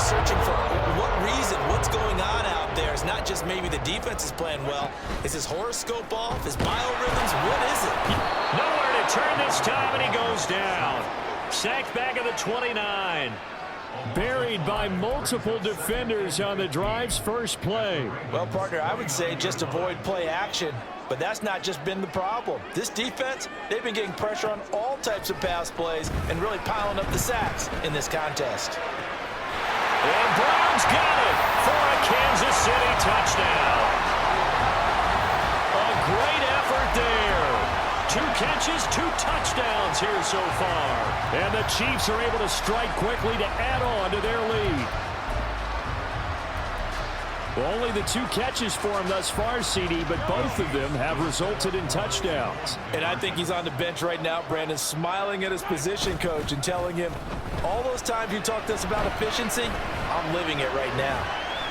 searching for what reason, what's going on out there. It's not just maybe the defense is playing well. Is his horoscope off? His biorhythms? What is it? Nowhere to turn this time, and he goes down. Sacked back at the 29. Buried by multiple defenders on the drive's first play. Well, partner, I would say just avoid play action. But that's not just been the problem. This defense, they've been getting pressure on all types of pass plays and really piling up the sacks in this contest. And Brown's got it for a Kansas City touchdown. A great effort there. 2 catches, 2 touchdowns here so far. And the Chiefs are able to strike quickly to add on to their lead. Well, only the 2 catches for him thus far, CD, but both of them have resulted in touchdowns. And I think he's on the bench right now, Brandon, smiling at his position coach and telling him, all those times you talked to us about efficiency, I'm living it right now.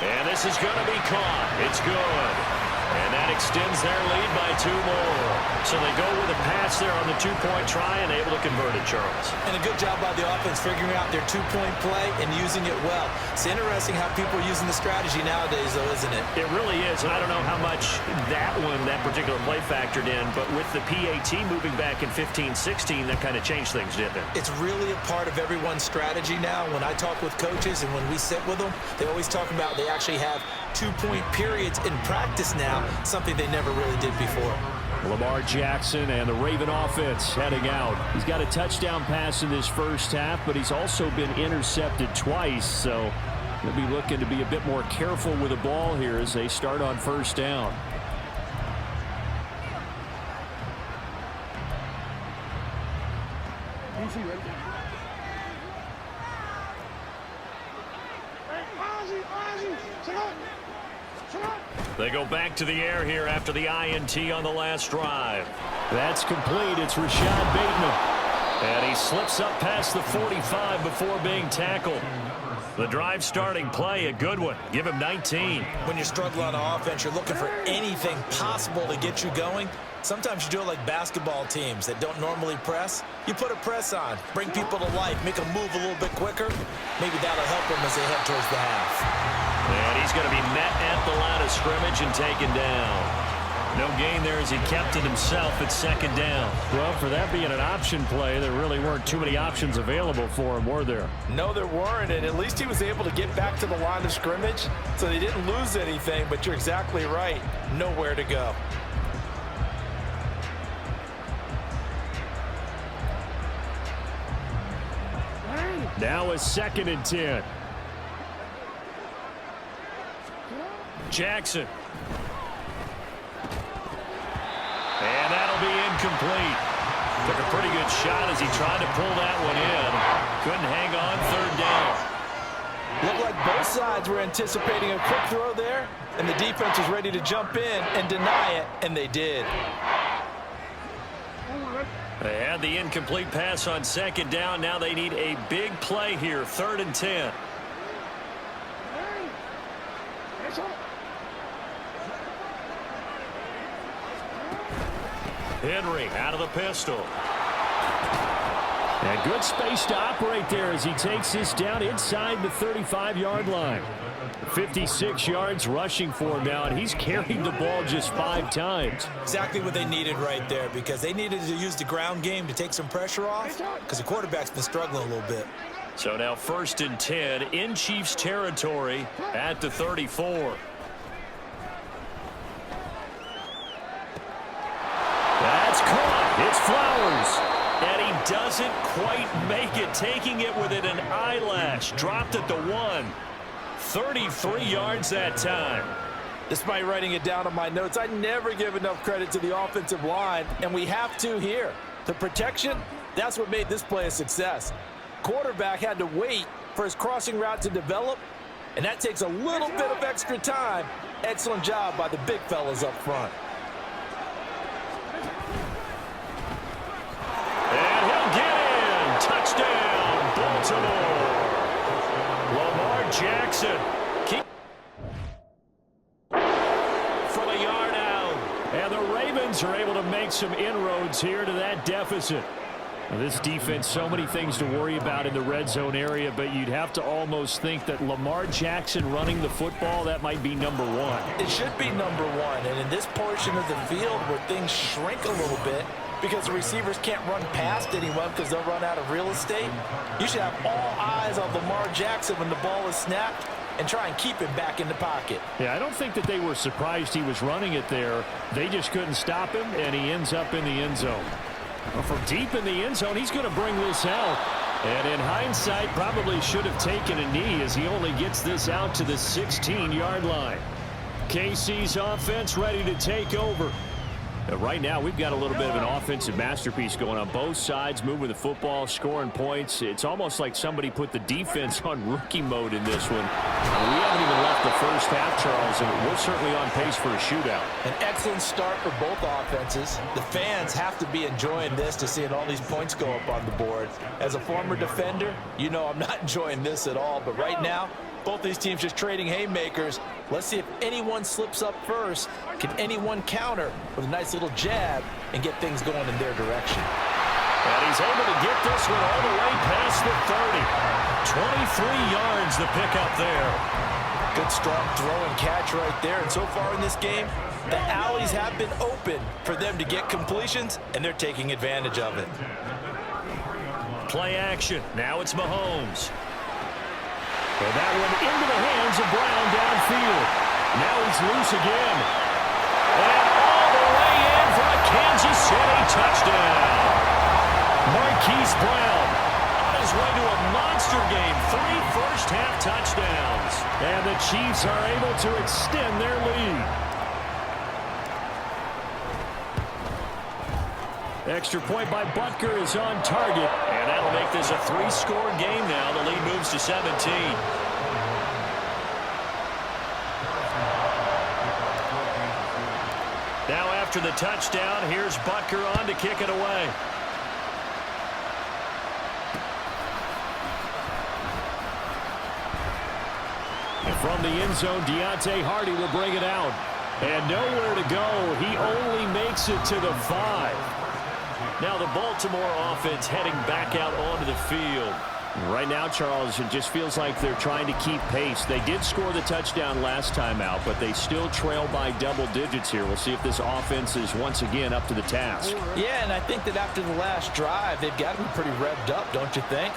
And this is going to be caught. It's good. And that extends their lead by 2 more. So they go with a pass there on the 2-point try and able to convert it, Charles. And a good job by the offense figuring out their 2-point play and using it well. It's interesting how people are using the strategy nowadays, though, isn't it? It really is. And I don't know how much that particular play factored in, but with the PAT moving back in 15-16, that kind of changed things, didn't it? It's really a part of everyone's strategy now. When I talk with coaches and when we sit with them, they always talk about they actually have 2-point periods in practice now, something they never really did before. Lamar Jackson and the Raven offense heading out. He's got a touchdown pass in this first half, but he's also been intercepted twice, so he'll be looking to be a bit more careful with the ball here as they start on first down. They go back to the air here after the INT on the last drive. That's complete. It's Rashad Bateman. And he slips up past the 45 before being tackled. The drive starting play, a good one. Give him 19. When you're struggling on offense, you're looking for anything possible to get you going. Sometimes you do it like basketball teams that don't normally press. You put a press on, bring people to life, make them move a little bit quicker. Maybe that'll help them as they head towards the half. And he's going to be met at the line of scrimmage and taken down. No gain there as he kept it himself at second down. Well, for that being an option play, there really weren't too many options available for him, were there? No, there weren't, and at least he was able to get back to the line of scrimmage, so they didn't lose anything, but you're exactly right. Nowhere to go. Now a 2nd and 10. Jackson. And that'll be incomplete. Took a pretty good shot as he tried to pull that one in. Couldn't hang on, 3rd down. Looked like both sides were anticipating a quick throw there, and the defense was ready to jump in and deny it, and they did. They had the incomplete pass on 2nd down. Now they need a big play here, 3rd and 10. Henry out of the pistol. And good space to operate there as he takes this down inside the 35-yard line. 56 yards rushing for him now, and he's carried the ball just 5 times. Exactly what they needed right there, because they needed to use the ground game to take some pressure off, because the quarterback's been struggling a little bit. So now 1st and 10 in Chiefs territory at the 34. That's caught. It's Flowers. And he doesn't quite make it, taking it within an eyelash. Dropped at the 1. 33 yards that time. Despite writing it down on my notes, I never give enough credit to the offensive line, and we have to here. The protection, that's what made this play a success. Quarterback had to wait for his crossing route to develop, and that takes a little bit of extra time. Excellent job by the big fellas up front. And he'll get in. Touchdown, Baltimore. Lamar Jackson. From a yard out. And the Ravens are able to make some inroads here to that deficit. This defense, so many things to worry about in the red zone area, but you'd have to almost think that Lamar Jackson running the football, that might be number one. It should be number one, and in this portion of the field where things shrink a little bit because the receivers can't run past anyone because they'll run out of real estate, you should have all eyes on Lamar Jackson when the ball is snapped and try and keep him back in the pocket. Yeah, I don't think that they were surprised he was running it there. They just couldn't stop him, and he ends up in the end zone. Well, from deep in the end zone, he's going to bring this out. And in hindsight, probably should have taken a knee as he only gets this out to the 16-yard line. KC's offense ready to take over. Right now, we've got a little bit of an offensive masterpiece going on both sides, moving the football, scoring points. It's almost like somebody put the defense on rookie mode in this one. We haven't even left the first half, Charles, and we're certainly on pace for a shootout. An excellent start for both offenses. The fans have to be enjoying this to seeing all these points go up on the board. As a former defender, you know I'm not enjoying this at all, but right now, both these teams just trading haymakers. Let's see if anyone slips up first. Can anyone counter with a nice little jab and get things going in their direction? And he's able to get this one all the way past the 30. 23 yards the pickup there. Good strong throw and catch right there. And so far in this game, the alleys have been open for them to get completions, and they're taking advantage of it. Play action. Now it's Mahomes. And that one into the hands of Brown downfield. Now he's loose again. And all the way in for a Kansas City touchdown. Marquise Brown on his way to a monster game. 3 first-half touchdowns. And the Chiefs are able to extend their lead. Extra point by Butker is on target, and that'll make this a 3-score game now. The lead moves to 17. Now after the touchdown, here's Butker on to kick it away. And from the end zone, Deontay Hardy will bring it out. And nowhere to go. He only makes it to the 5. Now the Baltimore offense heading back out onto the field. Right now, Charles, it just feels like they're trying to keep pace. They did score the touchdown last time out, but they still trail by double digits here. We'll see if this offense is once again up to the task. Yeah, and I think that after the last drive, they've got to be pretty revved up, don't you think?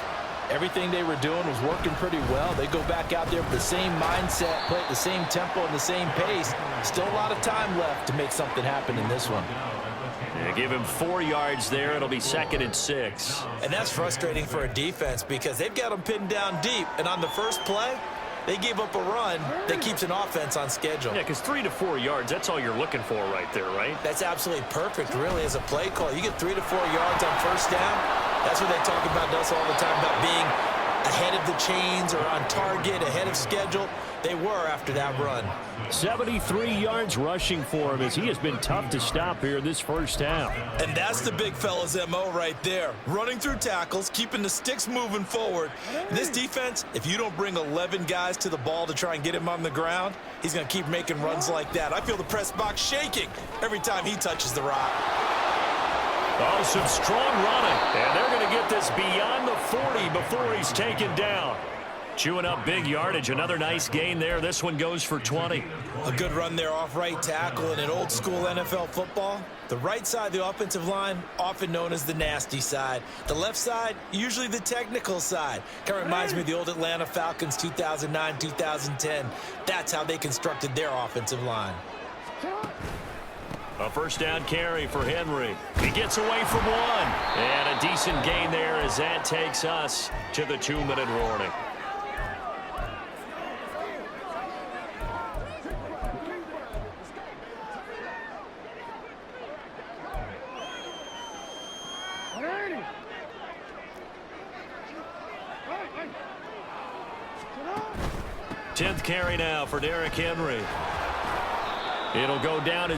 Everything they were doing was working pretty well. They go back out there with the same mindset, play at the same tempo and the same pace. Still a lot of time left to make something happen in this one. Yeah, give him 4 yards there. It'll be 2nd and 6. And that's frustrating for a defense because they've got them pinned down deep. And on the first play, they gave up a run that keeps an offense on schedule. Yeah, because 3 to 4 yards, that's all you're looking for right there, right? That's absolutely perfect, really, as a play call. You get 3 to 4 yards on first down. That's what they talk about us all the time, about being ahead of the chains or on target, ahead of schedule. They were after that run. 73 yards rushing for him as he has been tough to stop here this first half. And that's the big fella's MO right there. Running through tackles, keeping the sticks moving forward. This defense, if you don't bring 11 guys to the ball to try and get him on the ground, he's going to keep making runs like that. I feel the press box shaking every time he touches the rock. Oh, some strong running. And they're going to get this beyond the 40 before he's taken down. Chewing up big yardage. Another nice gain there. This one goes for 20. A good run there off right tackle. In an old school NFL football, the right side of the offensive line, often known as the nasty side. The left side, usually the technical side. Kind of reminds me of the old Atlanta Falcons 2009, 2010. That's how they constructed their offensive line. A first down carry for Henry. He gets away from one. And a decent gain there as that takes us to the 2-minute warning. Tenth carry now for Derrick Henry. It'll go down as